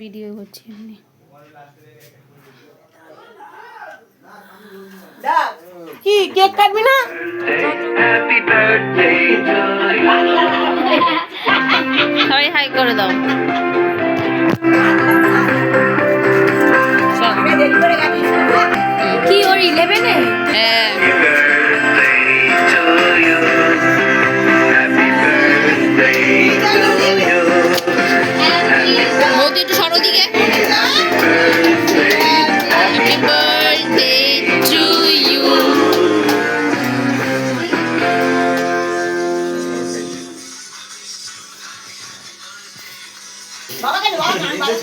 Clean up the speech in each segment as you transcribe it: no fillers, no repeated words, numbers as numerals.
Video করছি এমনি। কি কেক কাটবি না? সবাই হাই করে দাও। কি ওর 11-এ? হ্যাঁ মোদি একটু সরো দিকে। Happy birthday to you.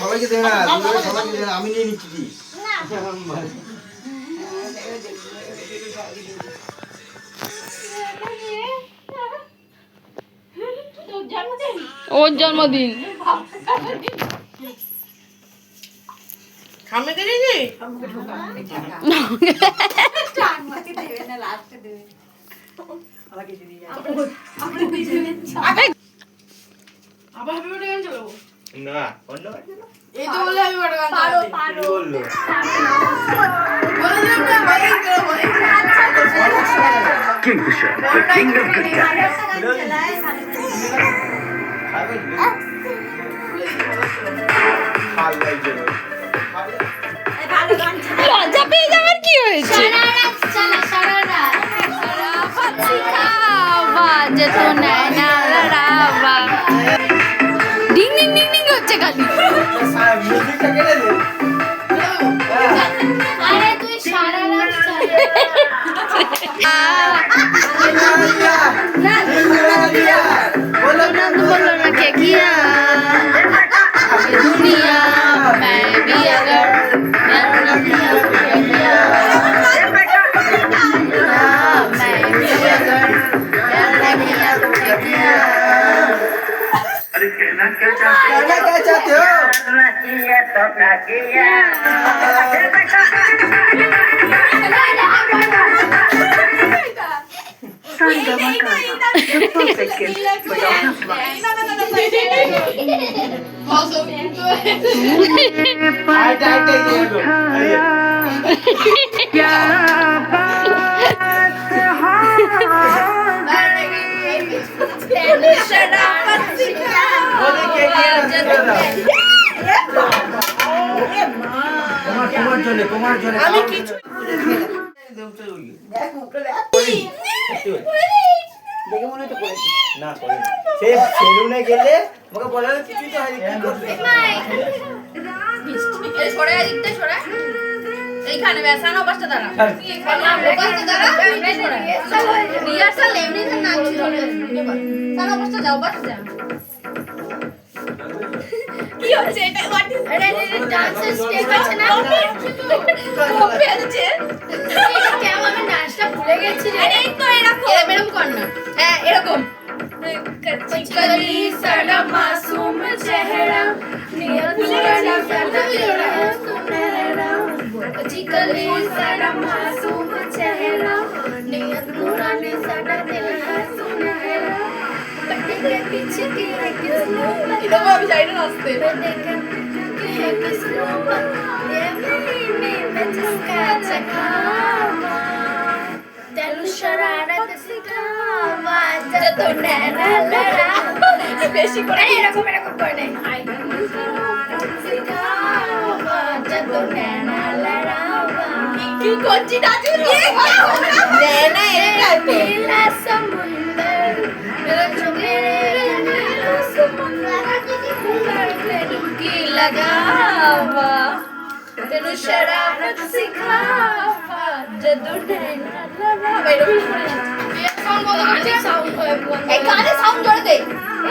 সবাইকে দেবে না, সবাইকে দেবে না, আমি নিয়ে নিচ্ছি কি ওর জন্মদিন। খামে কে দিদি? আবার ভিডিও গান চালাবো না অন্য এই তো বলে আমি বড় গান পারো চালাবো পারো বললো বলে যে আমরা ভাই করব Kingfisher, the king of good times. লজ্জা পেয়ে যাবার কি হয়েছে? ডিং ডিং ডিং ডিং হচ্ছে খালি। আরে তুই সারা রাত बोलो ना क्या किया दुनिया मैं भी अगर मैं भी अरे कहना क्या चाहते हो? তোমার জন্য আমি কিছু দেখে মনে তো করেছি না করে সে সেলুনে গেলে আমাকে বলা কিছুই তো হয়নি কি করবে এই সরে দিকটা সরে এইখানে বেসানো পাঁচটা দাঁড়া পাঁচটা দাঁড়া রিহার্সাল এমনি তো নাচ চলে সানো পাঁচটা যাও পাঁচটা যাও কি হচ্ছে এটা হোয়াট ইজ আরে ডান্সের স্টেপ আছে না কপি আছে কেমন আমি নাচটা ভুলে গেছি রে আরে তো এরকম এরকম কর না হ্যাঁ এরকম कच्ची कली सड़ा मासूम चेहरा नियत पुरानी सदा सुनहरा कच्ची कली सड़ा मासूम चेहरा नियत पुरानी सदा दिल है सुनहरा पट्टी के पीछे की है किस लोग इधर वो अभी साइड नाचते देखन कि है किस लोग ये महीने में जिसका चकावा तेलु शरारत सिखावा जब तो नैना लड़ा बेशी করে এরকম এরকম করে নে सिखावा जब तो नैना लड़ावा কি করছি নাচু नैना এটা नीला समुंदर मेरा जो मेरे नीला समुंदर में डुबकी लगावा तेनु शरारत सिखावा जब तो नैना लड़ावा ये सॉन्ग बहुत अच्छा साउंड है এই গানে সাউন্ড জোরে দে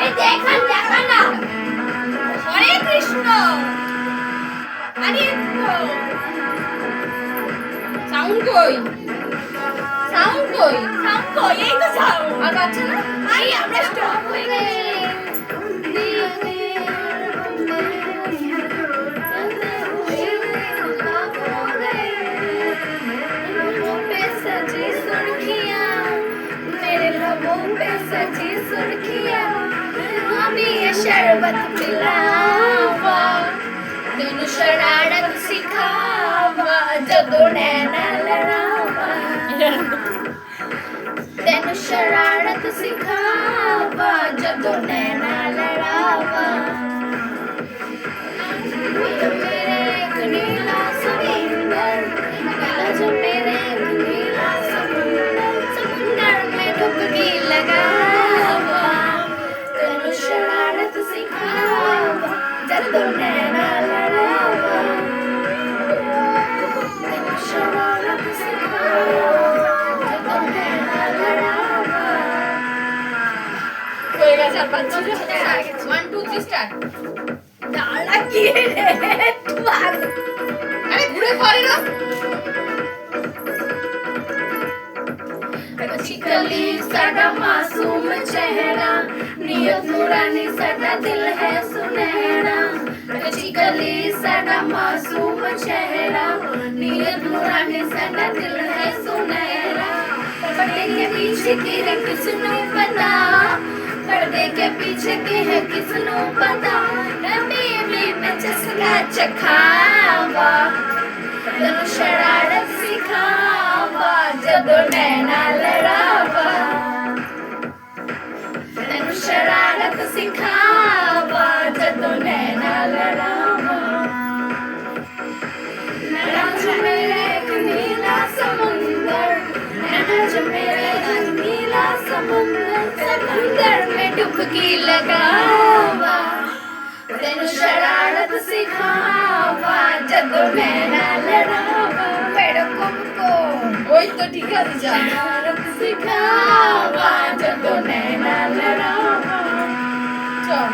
এই দেখান দেখান না হরে কৃষ্ণ আরে সাউন্ড কই সাউন্ড কই এই তো সাউন্ড আর বাচ্চা না আই আমরা স্টপ হয়ে গেছি सजी सुर्खियां हमें ये शरबत पिलावा ਤੈਨੂੰ ਸ਼ਰਾਰਤ ਸਿਖਾਵਾਂ ਜਦੋਂ ਨੈਣਾ ਲੜਾਵਾਂ ਤੈਨੂੰ ਸ਼ਰਾਰਤ ਸਿਖਾਵਾਂ ਜਦੋਂ ਨੈਣਾ ਲੜਾਵਾਂ ਮੇਰੇ ਇੱਕ ਨੀਲਾ ਸਮੁੰਦਰ जो मेरे एक नीला समुंदर समुंदर में डुबकी लगावा तेनू शरारत सिखावा जदों नैना लड़ावा तेनू शरारत सिखावा जदों नैना लड़ावा होएगा 4 5 6 1 2 3 स्टार्ट डाला की रे तू आगे अरे घुरे करे ना चिकली साडा मासूम चेहरा नियत नूरानी साडा दिल है सुनहरा चिकली साडा मासूम चेहरा नियत नूरानी साडा दिल है सुनहरा पर्दे के पीछे की है किसनु पता पर्दे के पीछे की है किसनु पता बेबी मैं चस्का चखावा तैनू शरारत सिखावा जदों नैना लड़ावा तैनू शरारत सिखावा जदों नैना लड़ावा नैना च मेरे एक नीला समुंदर नैना च मेरे एक नीला समुंदर समुंदर में डुबकी लगावा तैनू शरारत सिखावा जदों नैना लड़ावा मेरे को ওই তো ঠিক আছে যা शरारत सिखावा जदों नैना लड़ावा চল